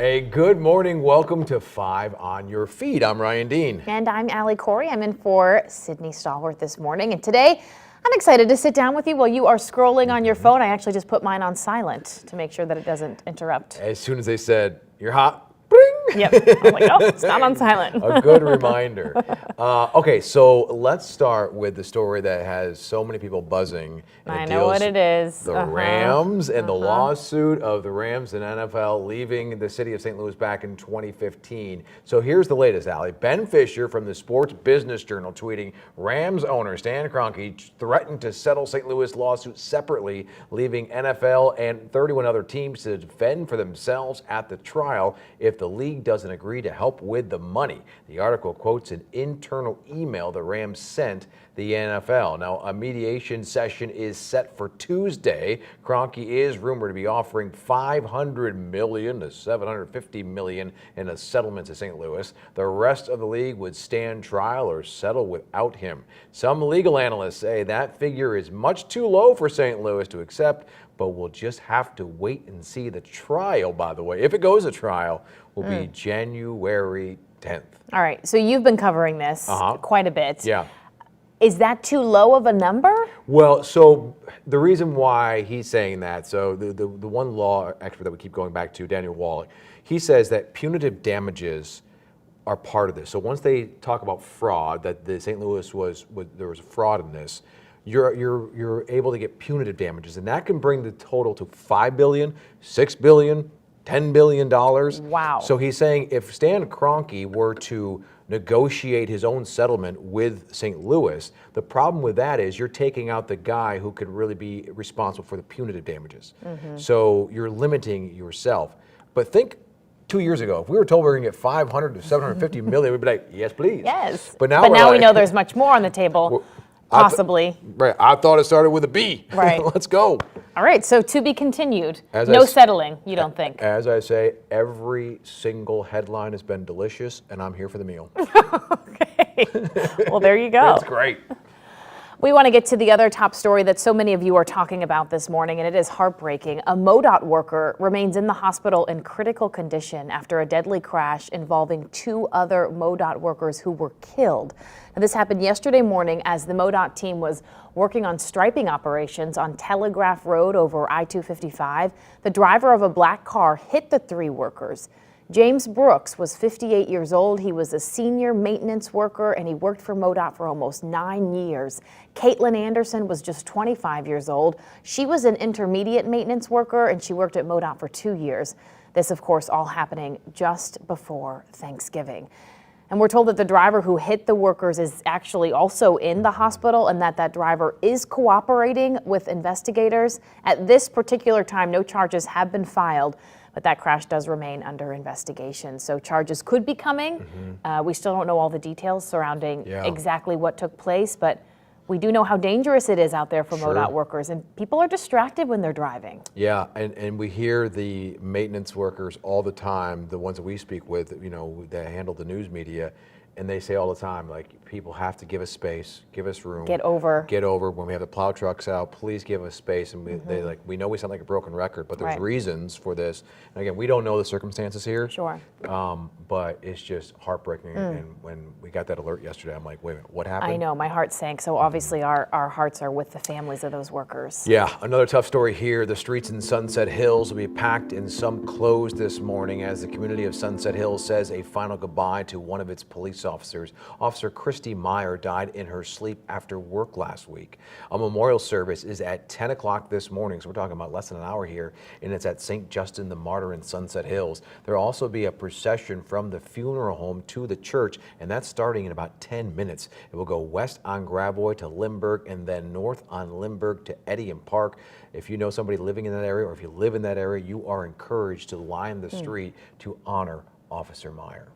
A good morning. Welcome to 5 on your feed. I'm Ryan Dean. And I'm Allie Corey. I'm in for Sydney Stalwart this morning. And today, I'm excited to sit down with you while you are scrolling on your phone. I actually just put mine on silent to make sure that it doesn't interrupt. As soon as they said, you're hot, bring. Yep. I'm like, oh, it's not on silent. A good reminder. Okay, so let's start with the story that has so many people buzzing. I know what it is. The Rams and the lawsuit of the Rams and NFL leaving the city of St. Louis back in 2015. So here's the latest, Allie. Ben Fisher from the Sports Business Journal tweeting, Rams owner Stan Kroenke threatened to settle St. Louis lawsuit separately, leaving NFL and 31 other teams to defend for themselves at the trial if the league doesn't agree to help with the money. The article quotes an internal email the Rams sent the NFL. Now, a mediation session is set for Tuesday. Kroenke is rumored to be offering $500 million to $750 million in a settlement to St. Louis. The rest of the league would stand trial or settle without him. Some legal analysts say that figure is much too low for St. Louis to accept, but we'll just have to wait and see. The trial, by the way, if it goes to trial, will be January 10th. All right, so you've been covering this quite a bit. Yeah. Is that too low of a number? Well, so the reason why he's saying that, so the one law expert that we keep going back to, Daniel Wallach, he says that punitive damages are part of this. So once they talk about fraud, that the St. Louis there was a fraud in this, you're able to get punitive damages, and that can bring the total to $5 billion, $6 billion, $10 billion. Wow. So he's saying if Stan Kroenke were to negotiate his own settlement with St. Louis, the problem with that is you're taking out the guy who could really be responsible for the punitive damages. So you're limiting yourself. But think 2 years ago, if we were told we were going to get 500 to 750 million, we'd be like, yes, please. Yes. But now we know there's much more on the table, possibly. Right. I thought it started with a B. Right. Let's go. All right, so to be continued. No settling, you don't think? As I say, every single headline has been delicious, and I'm here for the meal. Okay. Well, there you go. That's great. We want to get to the other top story that so many of you are talking about this morning, and it is heartbreaking. A MoDOT worker remains in the hospital in critical condition after a deadly crash involving 2 other MoDOT workers who were killed. Now, this happened yesterday morning as the MoDOT team was working on striping operations on Telegraph Road over I-255. The driver of a black car hit the 3 workers. James Brooks was 58 years old. He was a senior maintenance worker, and he worked for MoDOT for almost 9 years. Caitlin Anderson was just 25 years old. She was an intermediate maintenance worker, and she worked at MoDOT for 2 years. This, of course, all happening just before Thanksgiving. And we're told that the driver who hit the workers is actually also in the hospital, and that driver is cooperating with investigators. At this particular time, no charges have been filed, but that crash does remain under investigation. So charges could be coming. We still don't know all the details surrounding exactly what took place, but we do know how dangerous it is out there for MoDOT workers, and people are distracted when they're driving. Yeah, and we hear the maintenance workers all the time, the ones that we speak with, that handle the news media, and they say all the time, like, people have to give us space, give us room. Get over. When we have the plow trucks out, please give us space. And we know we sound like a broken record, but there's reasons for this. And again, we don't know the circumstances here. Sure. But it's just heartbreaking. And when we got that alert yesterday, I'm like, wait a minute, what happened? I know, my heart sank. So obviously our hearts are with the families of those workers. Yeah, another tough story here. The streets in Sunset Hills will be packed and some closed this morning as the community of Sunset Hills says a final goodbye to one of its police officers. Officer Christy Meyer died in her sleep after work last week. A memorial service is at 10 o'clock this morning, so we're talking about less than an hour here, and it's at St. Justin the Martyr in Sunset Hills. There'll also be a procession from the funeral home to the church, and that's starting in about 10 minutes. It will go west on Gravois to Limburg and then north on Limburg to Eddy Park. If you know somebody living in that area, or if you live in that area, you are encouraged to line the street to honor Officer Meyer.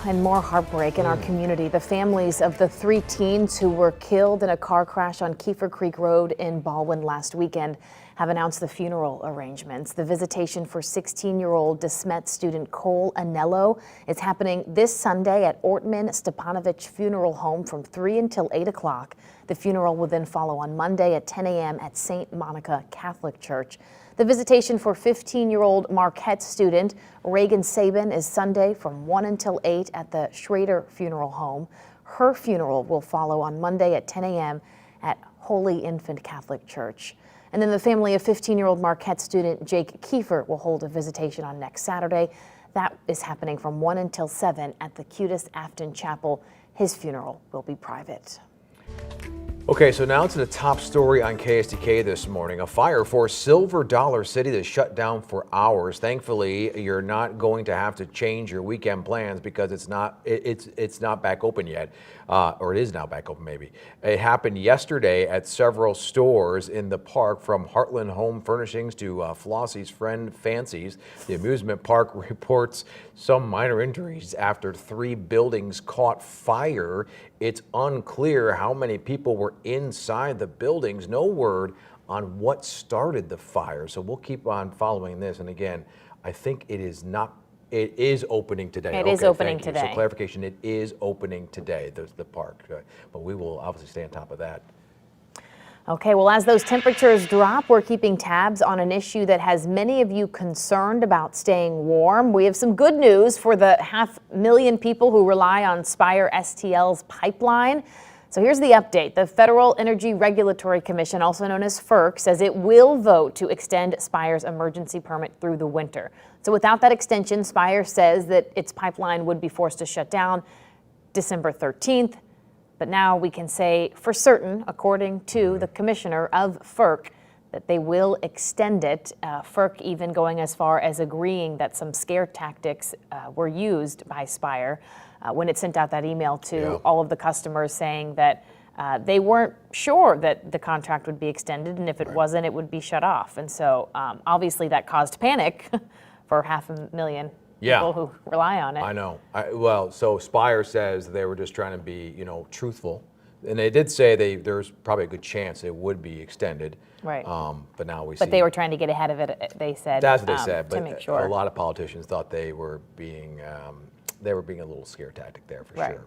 And more heartbreak in our community. The families of the 3 teens who were killed in a car crash on Kiefer Creek Road in Baldwin last weekend have announced the funeral arrangements. The visitation for 16-year-old DeSmet student Cole Anello is happening this Sunday at Ortman Stepanovich Funeral Home from 3 until 8 o'clock. The funeral will then follow on Monday at 10 a.m. at St. Monica Catholic Church. The visitation for 15-year-old Marquette student Reagan Sabin is Sunday from 1 until 8 at the Schrader Funeral Home. Her funeral will follow on Monday at 10 a.m. at Holy Infant Catholic Church. And then the family of 15-year-old Marquette student Jake Kiefer will hold a visitation on next Saturday. That is happening from 1 until 7 at the Cutest Afton Chapel. His funeral will be private. Okay, so now to the top story on KSDK this morning. A fire forced Silver Dollar City to shut down for hours. Thankfully, you're not going to have to change your weekend plans because it's not back open yet, or it is now back open maybe. It happened yesterday at several stores in the park, from Heartland Home Furnishings to Flossie's Friend Fancies. The amusement park reports some minor injuries after 3 buildings caught fire. It's unclear how many people were inside the buildings. No word on what started the fire. So we'll keep on following this. And again, I think it is opening today. It is opening today. So clarification, it is opening today, the park. But we will obviously stay on top of that. Okay, well, as those temperatures drop, we're keeping tabs on an issue that has many of you concerned about staying warm. We have some good news for the 500,000 people who rely on Spire STL's pipeline. So here's the update. The Federal Energy Regulatory Commission, also known as FERC, says it will vote to extend Spire's emergency permit through the winter. So without that extension, Spire says that its pipeline would be forced to shut down December 13th. But now we can say for certain, according to the commissioner of FERC, that they will extend it. FERC even going as far as agreeing that some scare tactics were used by Spire when it sent out that email to all of the customers saying that they weren't sure that the contract would be extended, and if it wasn't, it would be shut off. And so obviously that caused panic for 500,000 people who rely on it. I know. Well, so Spire says they were just trying to be, truthful. And they did say there's probably a good chance it would be extended. Right. But now we see. But they were trying to get ahead of it, they said. That's what they said. To But make sure. A lot of politicians thought they were being a little scare tactic there for sure.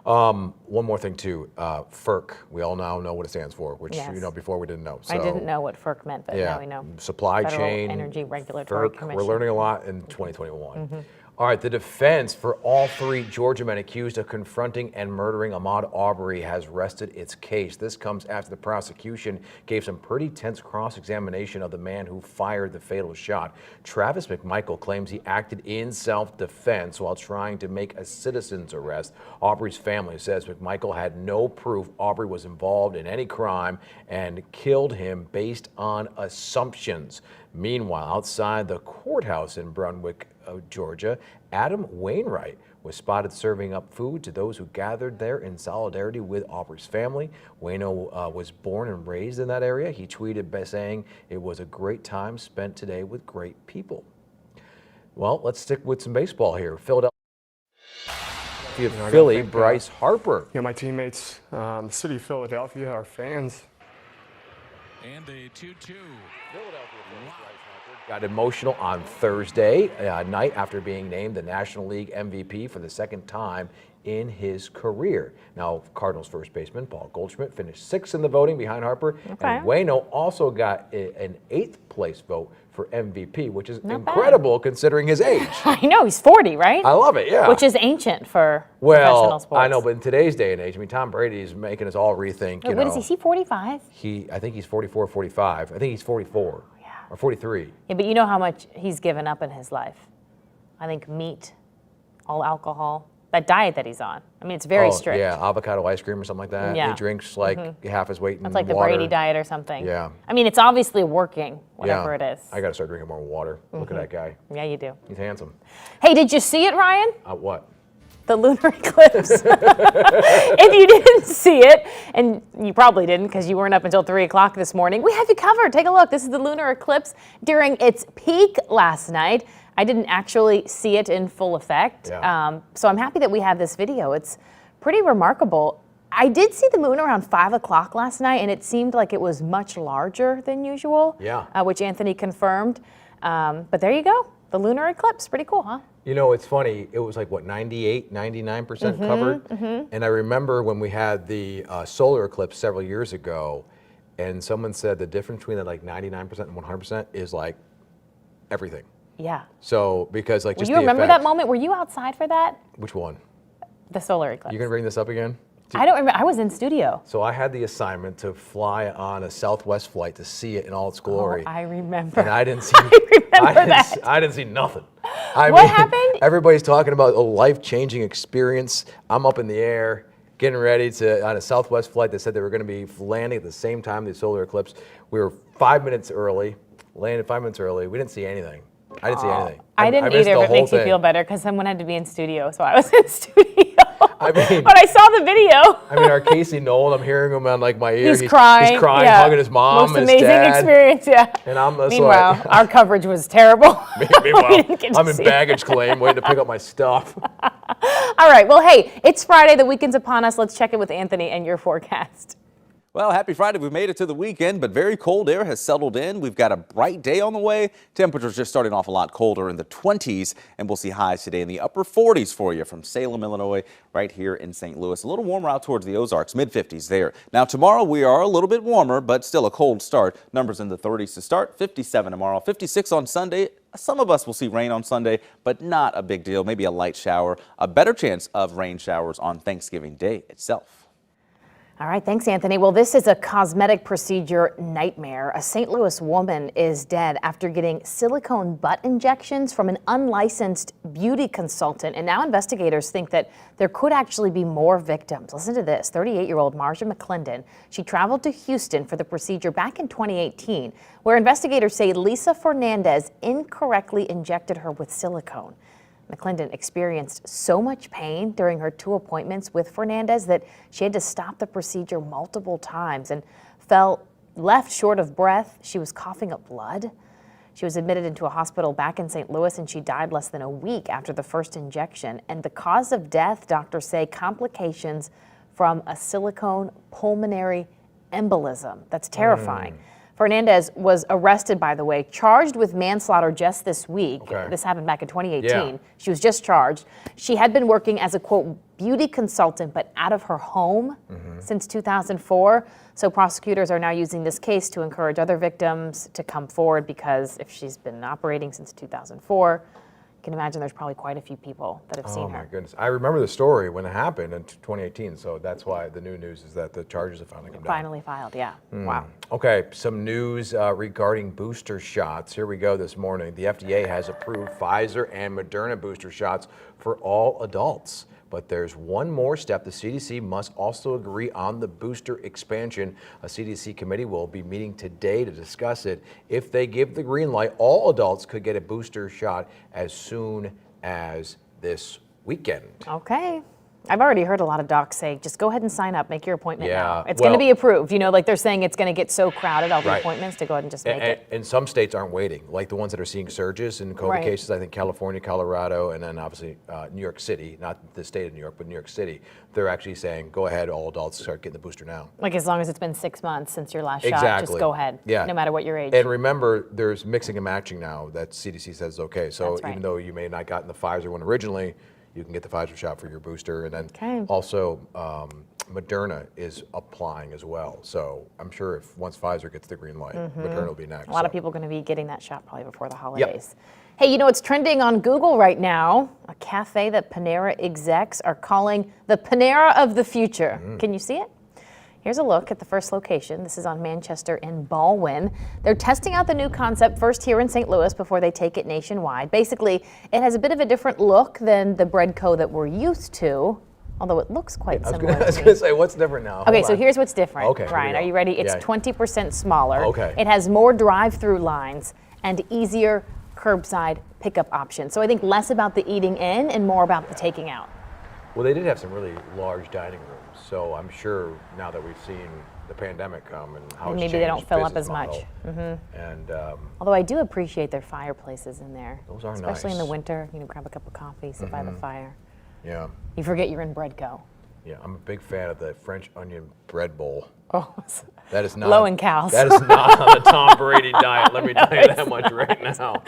One more thing too, FERC, we all now know what it stands for, which before we didn't know. So, I didn't know what FERC meant, but now we know. Supply Federal chain, Energy Regulatory FERC, Commission. we're learning a lot in 2021. All right, the defense for all 3 Georgia men accused of confronting and murdering Ahmaud Arbery has rested its case. This comes after the prosecution gave some pretty tense cross-examination of the man who fired the fatal shot. Travis McMichael claims he acted in self-defense while trying to make a citizen's arrest. Arbery's family says McMichael had no proof Arbery was involved in any crime and killed him based on assumptions. Meanwhile, outside the courthouse in Brunswick, Georgia, Adam Wainwright was spotted serving up food to those who gathered there in solidarity with Arbery's family. Wayno was born and raised in that area. He tweeted by saying, "It was a great time spent today with great people." Well, let's stick with some baseball here. Philadelphia Philly Bryce Harper. Yeah, my teammates, the city of Philadelphia, our fans. And a 2-2. Got emotional on Thursday night after being named the National League MVP for the 2nd time in his career. Now, Cardinals first baseman Paul Goldschmidt finished 6th in the voting behind Harper. And Wayno also got an 8th place vote for MVP, which is incredible considering his age. I know, he's 40, right? I love it, yeah. Which is ancient for professional sports. I know, but in today's day and age, I mean, Tom Brady is making us all rethink. What is he? Is he 45? I think he's 44, 45. I think he's 44 or 43. Yeah, but you know how much he's given up in his life. I think meat, all alcohol, that diet that he's on. I mean, it's very strict. Yeah, avocado ice cream or something like that. Yeah. He drinks like half his weight in water. It's like the Brady diet or something. Yeah. I mean, it's obviously working, whatever it is. I got to start drinking more water. Look at that guy. Yeah, you do. He's handsome. Hey, did you see it, Ryan? What? The lunar eclipse. If you didn't see it, and you probably didn't because you weren't up until 3 o'clock this morning, we have you covered. Take a look. This is the lunar eclipse during its peak last night. I didn't actually see it in full effect, so I'm happy that we have this video. It's pretty remarkable. I did see the moon around 5 o'clock last night, and it seemed like it was much larger than usual, which Anthony confirmed. But there you go. The lunar eclipse. Pretty cool, huh? You know, it's funny. It was like, what, 98, 99% covered? And I remember when we had the solar eclipse several years ago, and someone said the difference between like 99% and 100% is like everything. Yeah. So, because like just you remember that moment? Were you outside for that? Which one? The solar eclipse. You gonna bring this up again? I don't remember. I was in studio. So I had the assignment to fly on a Southwest flight to see it in all its glory. Oh, I remember. And I didn't see. I didn't see nothing. What happened? Everybody's talking about a life-changing experience. I'm up in the air, getting ready on a Southwest flight. They said they were going to be landing at the same time the solar eclipse. We were 5 minutes early. Landed 5 minutes early. We didn't see anything. I didn't see anything. I didn't either, but it makes you feel better because someone had to be in studio, so I was in studio. I mean, but I saw the video. I mean, our Casey Nolan, I'm hearing him on like my ear. He's crying. He's crying, yeah. hugging his mom, Most his amazing dad. experience, yeah. And I'm Meanwhile, our coverage was terrible. Meanwhile, I'm in baggage claim, waiting to pick up my stuff. All right. Well, hey, it's Friday. The weekend's upon us. Let's check in with Anthony and your forecast. Well, happy Friday. We've made it to the weekend, but very cold air has settled in. We've got a bright day on the way. Temperatures just starting off a lot colder in the 20s, and we'll see highs today in the upper 40s for you from Salem, Illinois, right here in St. Louis. A little warmer out towards the Ozarks, mid-50s there. Now, tomorrow we are a little bit warmer, but still a cold start. Numbers in the 30s to start, 57 tomorrow, 56 on Sunday. Some of us will see rain on Sunday, but not a big deal. Maybe a light shower. A better chance of rain showers on Thanksgiving Day itself. All right, thanks, Anthony. Well, this is a cosmetic procedure nightmare. A St. Louis woman is dead after getting silicone butt injections from an unlicensed beauty consultant. And now investigators think that there could actually be more victims. Listen to this. 38-year-old Marcia McClendon. She traveled to Houston for the procedure back in 2018, where investigators say Lisa Fernandez incorrectly injected her with silicone. McClendon experienced so much pain during her 2 appointments with Fernandez that she had to stop the procedure multiple times and left short of breath. She was coughing up blood. She was admitted into a hospital back in St. Louis, and she died less than a week after the first injection. And the cause of death, doctors say, complications from a silicone pulmonary embolism. That's terrifying. Fernandez was arrested, by the way, charged with manslaughter just this week. Okay. This happened back in 2018. Yeah. She was just charged. She had been working as a, quote, beauty consultant, but out of her home since 2004. So prosecutors are now using this case to encourage other victims to come forward, because if she's been operating since 2004, you can imagine there's probably quite a few people that have seen her. Oh my goodness. I remember the story when it happened in 2018, so that's why the new news is that the charges have finally come down. Finally filed, yeah. Wow. Okay, some news regarding booster shots. Here we go this morning. The FDA has approved Pfizer and Moderna booster shots for all adults. But there's one more step. The CDC must also agree on the booster expansion. A CDC committee will be meeting today to discuss it. If they give the green light, all adults could get a booster shot as soon as this weekend. Okay. I've already heard a lot of docs say, just go ahead and sign up, make your appointment now. It's well, going to be approved. You know, like they're saying it's going to get so crowded, all the Right. appointments, to go ahead and just make it. And some states aren't waiting, like the ones that are seeing surges in COVID Right. cases. I think California, Colorado, and then obviously New York City, not the state of New York, but New York City. They're actually saying, go ahead, all adults start getting the booster now. Like as long as it's been 6 months since your last shot, Exactly. just go ahead, Yeah. no matter what your age. And remember, there's mixing and matching now that CDC says is okay. So That's right. even though you may not gotten the Pfizer one originally, you can get the Pfizer shot for your booster. And then Okay. also Moderna is applying as well. So I'm sure if once Pfizer gets the green light, Moderna will be next. A lot of So. people are going to be getting that shot probably before the holidays. Hey, you know what's trending on Google right now? A cafe that Panera execs are calling the Panera of the future. Can you see it? Here's a look at the first location. This is on Manchester and Baldwin. They're testing out the new concept first here in St. Louis before they take it nationwide. Basically, it has a bit of a different look than the bread co that we're used to, although it looks quite similar. I was to going me. to say, what's different now? Okay, Hold so on. here's what's different. Okay, here we Ryan, go. are you ready? It's Yeah. 20% smaller. Okay. It has more drive-through lines and easier curbside pickup options. So I think less about the eating in and more about the taking out. Well, they did have some really large dining rooms. So I'm sure now that we've seen the pandemic come and how it's Maybe they don't changed fill up business as much. model. And Although I do appreciate their fireplaces in there. Those are Especially in the nice. winter, grab a cup of coffee, sit by the fire. yeah. You forget you're in Bread Co. Yeah, I'm a big fan of the French onion bread bowl. Oh, That is not low in cows. That is not on the Tom Brady diet. Let me tell you that much right now.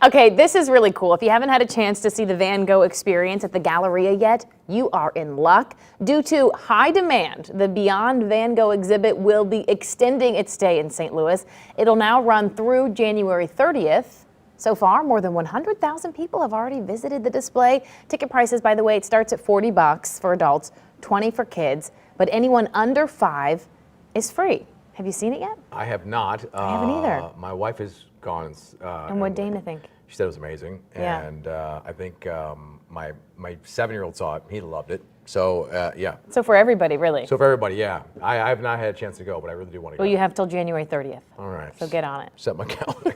Okay, this is really cool. If you haven't had a chance to see the Van Gogh experience at the Galleria yet, you are in luck. Due to high demand, the Beyond Van Gogh exhibit will be extending its stay in St. Louis. It'll now run through January 30th. So far, more than 100,000 people have already visited the display. Ticket prices, by the way, it starts at $40 for adults, $20 for kids, but anyone under 5 is free. Have you seen it yet? I have not. I haven't either. My wife has gone. And what Dana think? She said it was amazing. Yeah. And I think my 7-year-old saw it. He loved it. So, yeah. So for everybody, really. So for everybody, yeah. I have not had a chance to go, but I really do want to go. Well, you have till January 30th. All right. So get on it. Set my calendar.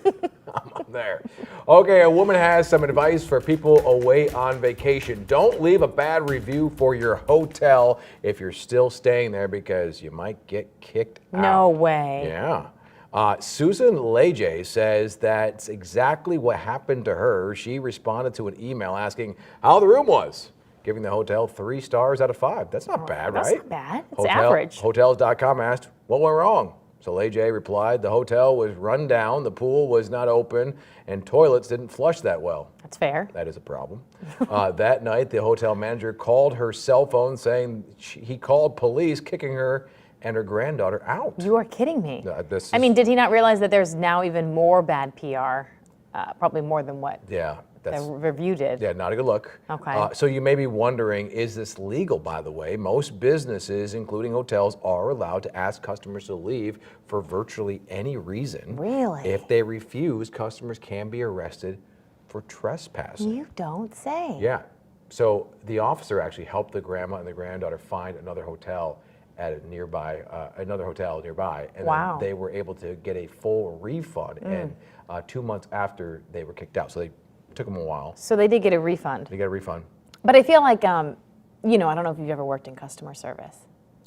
I'm on there. Okay, a woman has some advice for people away on vacation. Don't leave a bad review for your hotel if you're still staying there because you might get kicked out. No way. Yeah. Susan Leje says that's exactly what happened to her. She responded to an email asking how the room was, giving the hotel 3 stars out of 5. That's not bad, right? That's not bad. It's average. Hotels.com asked, what went wrong? So Leje replied, the hotel was run down, the pool was not open, and toilets didn't flush that well. That's fair. That is a problem. That night, the hotel manager called her cell phone saying he called police, kicking her and her granddaughter out. You are kidding me. This I mean, did he not realize that there's now even more bad PR? Probably more than what yeah, the review did. Yeah, not a good look. Okay. So you may be wondering, is this legal, by the way? Most businesses, including hotels, are allowed to ask customers to leave for virtually any reason. Really? If they refuse, customers can be arrested for trespassing. You don't say. Yeah. So the officer actually helped the grandma and the granddaughter find another hotel at a nearby, and Wow. then they were able to get a full refund. And 2 months after they were kicked out, so they took them a while. So they did get a refund. They got a refund. But I feel like, you know, I don't know if you've ever worked in customer service.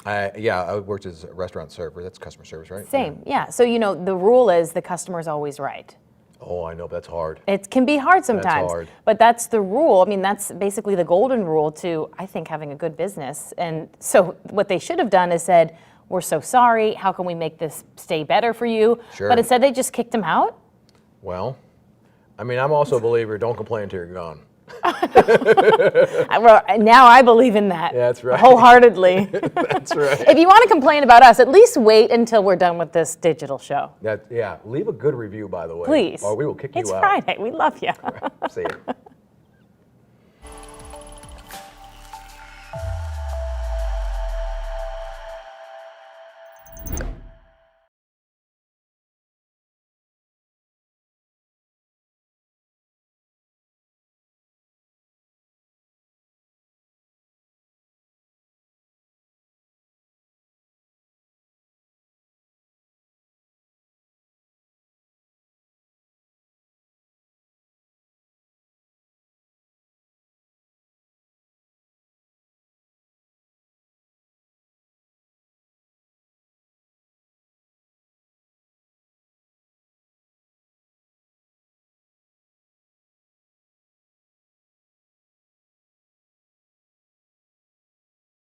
Yeah, I worked as a restaurant server. That's customer service, right? Same, yeah. So, you know, the rule is the customer's always right. Oh, I know, but that's hard. It can be hard sometimes, hard. but that's the rule. I mean, that's basically the golden rule to, I think, having a good business. And so what they should have done is said, we're so sorry, how can we make this stay better for you? Sure. But instead they just kicked him out? Well, I mean, I'm also a believer, don't complain until you're gone. Well, now I believe in that. Yeah, that's right. Wholeheartedly. That's right. If you want to complain about us, at least wait until we're done with this digital show. Yeah, leave a good review, by the way. Please. Or we will kick you out. It's Friday. We love you. See you.